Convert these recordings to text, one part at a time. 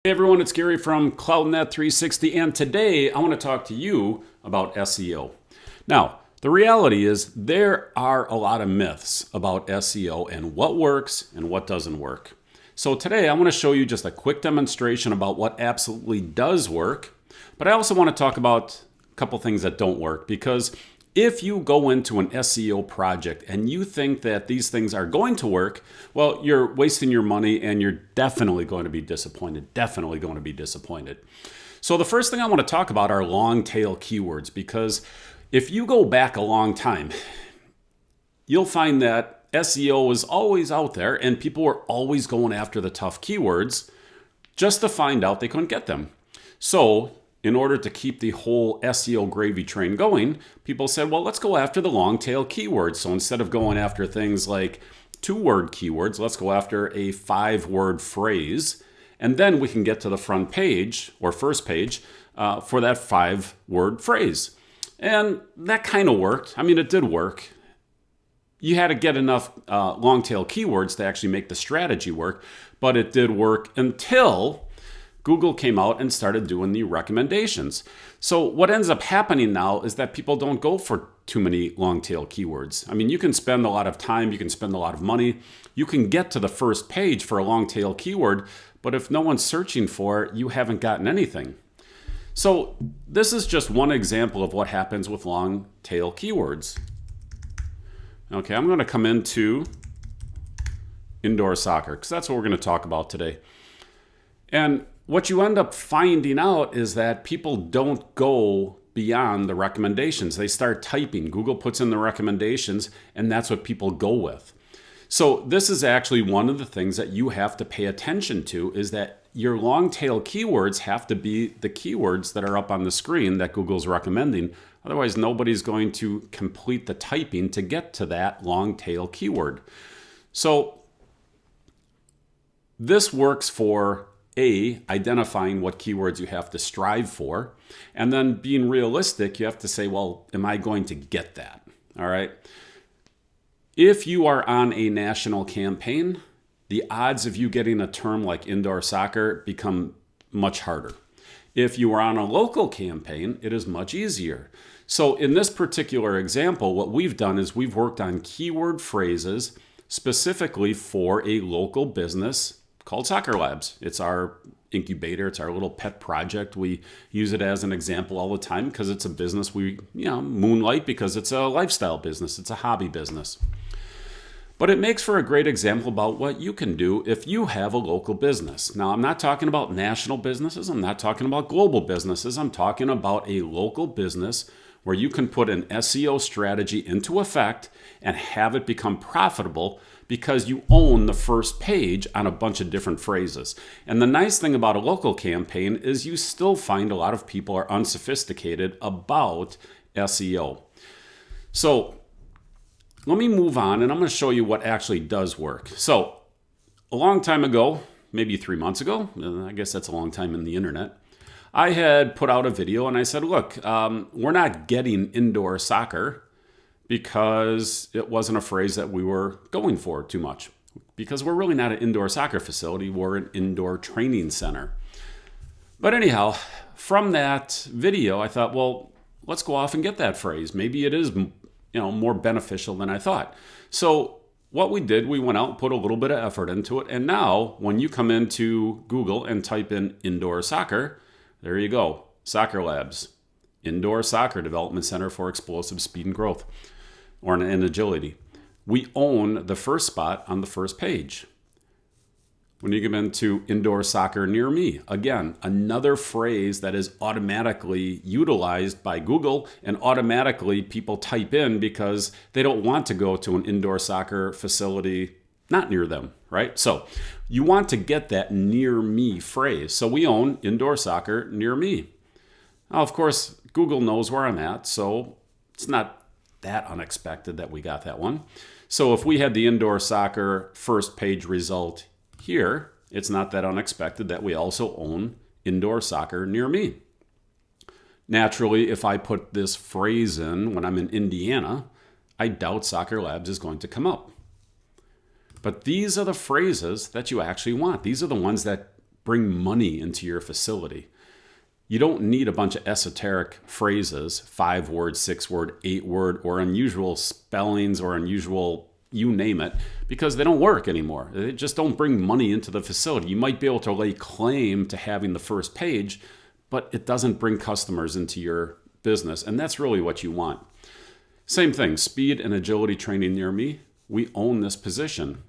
Hey everyone, it's Gary from CloudNet 360, and today I want to talk to you about SEO. Now, the reality is there are a lot of myths about SEO and what works and what doesn't work. So today I want to show you just a quick demonstration about what absolutely does work, but I also want to talk about a couple things that don't work, because if you go into an SEO project and you think that these things are going to work, well, you're wasting your money and you're definitely going to be disappointed. So the first thing I want to talk about are long tail keywords, because if you go back a long time, you'll find that SEO was always out there and people were always going after the tough keywords just to find out they couldn't get them. So in order to keep the whole SEO gravy train going, people said, well, let's go after the long tail keywords. So instead of going after things like 2-word keywords, let's go after a 5-word phrase. And then we can get to the front page or first page for that 5-word phrase. And that kind of worked. I mean, it did work. You had to get enough long tail keywords to actually make the strategy work, but it did work until Google came out and started doing the recommendations. So what ends up happening now is that people don't go for too many long tail keywords. I mean, you can spend a lot of time, you can spend a lot of money, you can get to the first page for a long tail keyword, but if no one's searching for it, you haven't gotten anything. So this is just one example of what happens with long tail keywords. Okay, I'm going to come into indoor soccer because that's what we're going to talk about today. And what you end up finding out is that people don't go beyond the recommendations. They start typing. Google puts in the recommendations, and that's what people go with. So this is actually one of the things that you have to pay attention to, is that your long tail keywords have to be the keywords that are up on the screen that Google's recommending. Otherwise, nobody's going to complete the typing to get to that long tail keyword. So this works for identifying what keywords you have to strive for, and then being realistic, you have to say, well, am I going to get that? All right. If you are on a national campaign, the odds of you getting a term like indoor soccer become much harder. If you are on a local campaign, it is much easier. So in this particular example, what we've done is we've worked on keyword phrases specifically for a local business called Soccer Labs. It's our incubator. It's our little pet project. We use it as an example all the time because it's a business we, moonlight because it's a lifestyle business. It's a hobby business. But it makes for a great example about what you can do if you have a local business. Now, I'm not talking about national businesses. I'm not talking about global businesses. I'm talking about a local business where you can put an SEO strategy into effect and have it become profitable because you own the first page on a bunch of different phrases. And the nice thing about a local campaign is you still find a lot of people are unsophisticated about SEO. So let me move on, and I'm going to show you what actually does work. So a long time ago, maybe 3 months ago, I guess that's a long time in the internet, I had put out a video and I said, look, we're not getting indoor soccer because it wasn't a phrase that we were going for too much. Because we're really not an indoor soccer facility, we're an indoor training center. But anyhow, from that video, I thought, well, let's go off and get that phrase. Maybe it is more beneficial than I thought. So what we did, we went out and put a little bit of effort into it. And now when you come into Google and type in indoor soccer, there you go. Soccer Labs, Indoor Soccer Development Center for Explosive Speed and Growth, and Agility. We own the first spot on the first page. When you come into indoor soccer near me, again, another phrase that is automatically utilized by Google, and automatically people type in because they don't want to go to an indoor soccer facility not near them, right? So you want to get that near me phrase. So we own indoor soccer near me. Now, of course, Google knows where I'm at, so it's not that unexpected that we got that one. So if we had the indoor soccer first page result here, it's not that unexpected that we also own indoor soccer near me. Naturally, if I put this phrase in when I'm in Indiana, I doubt Soccer Labs is going to come up. But these are the phrases that you actually want. These are the ones that bring money into your facility. You don't need a bunch of esoteric phrases, 5-word, 6-word, 8-word, or unusual spellings or unusual, you name it, because they don't work anymore. They just don't bring money into the facility. You might be able to lay claim to having the first page, but it doesn't bring customers into your business, and that's really what you want. Same thing, speed and agility training near me, we own this position.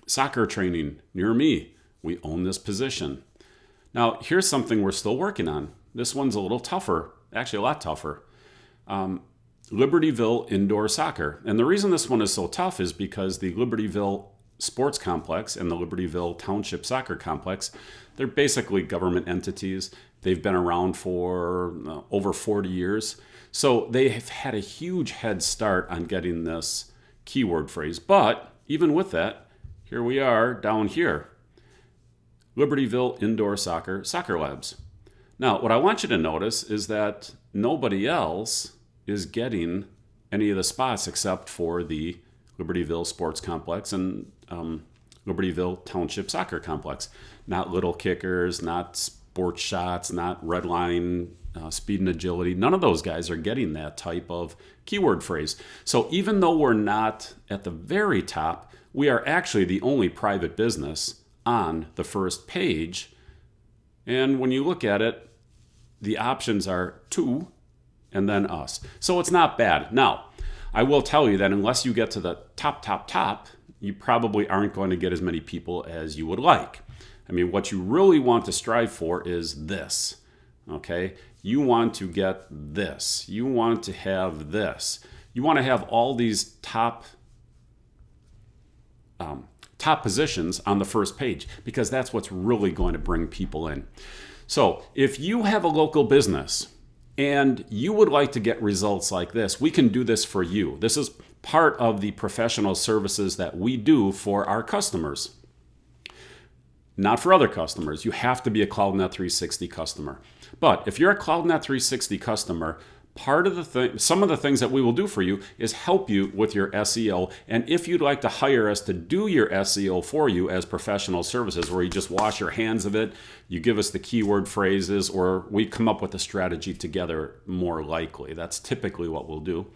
Soccer training near me, we own this position. Now, here's something we're still working on. This one's a little tougher, actually a lot tougher. Libertyville Indoor Soccer. And the reason this one is so tough is because the Libertyville Sports Complex and the Libertyville Township Soccer Complex, they're basically government entities. They've been around for over 40 years. So they have had a huge head start on getting this keyword phrase. But even with that, here we are down here. Libertyville Indoor Soccer Labs. Now, what I want you to notice is that nobody else is getting any of the spots except for the Libertyville Sports Complex and Libertyville Township Soccer Complex. Not Little Kickers, not Sports Shots, not Redline, Speed and Agility. None of those guys are getting that type of keyword phrase. So even though we're not at the very top, we are actually the only private business on the first page. And when you look at it, the options are to and then us. So it's not bad. Now, I will tell you that unless you get to the top, you probably aren't going to get as many people as you would like. I mean, what you really want to strive for is this, okay? You want to get this. You want to have this. You want to have all these top positions on the first page, because that's what's really going to bring people in. So if you have a local business and you would like to get results like this, we can do this for you. This is part of the professional services that we do for our customers. Not for other customers. You have to be a CloudNet 360 customer. But if you're a CloudNet 360 customer, some of the things that we will do for you is help you with your SEO. And if you'd like to hire us to do your SEO for you as professional services, where you just wash your hands of it, you give us the keyword phrases, or we come up with a strategy together, more likely. That's typically what we'll do.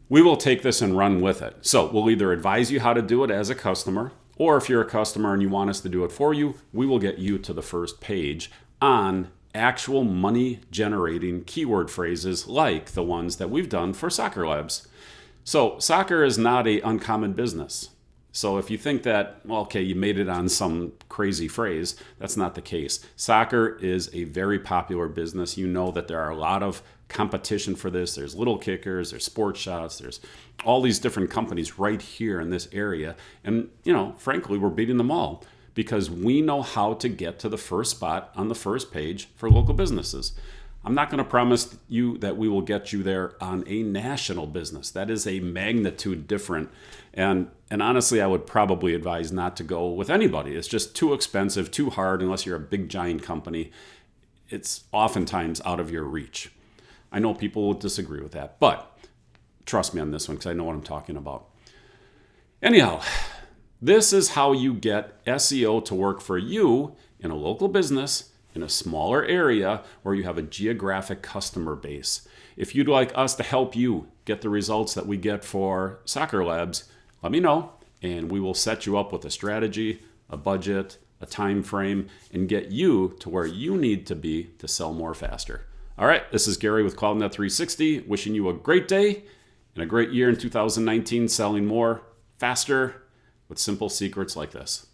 We will take this and run with it. So we'll either advise you how to do it as a customer, or if you're a customer and you want us to do it for you, we will get you to the first page on actual money generating keyword phrases like the ones that we've done for Soccer Labs. So soccer is not an uncommon business. So if you think that, well, okay, you made it on some crazy phrase, that's not the case. Soccer is a very popular business. You know that there are a lot of competition for this. There's Little Kickers, there's Sports Shots, there's all these different companies right here in this area. And, frankly, we're beating them all, because we know how to get to the first spot on the first page for local businesses. I'm not going to promise you that we will get you there on a national business. That is a magnitude different. And honestly, I would probably advise not to go with anybody. It's just too expensive, too hard, unless you're a big giant company. It's oftentimes out of your reach. I know people will disagree with that, but trust me on this one, because I know what I'm talking about. Anyhow, this is how you get SEO to work for you in a local business in a smaller area where you have a geographic customer base. If you'd like us to help you get the results that we get for Soccer Labs, let me know, and we will set you up with a strategy, a budget, a time frame, and get you to where you need to be to sell more faster. All right, this is Gary with CloudNet 360, wishing you a great day and a great year in 2019, selling more, faster, with simple secrets like this.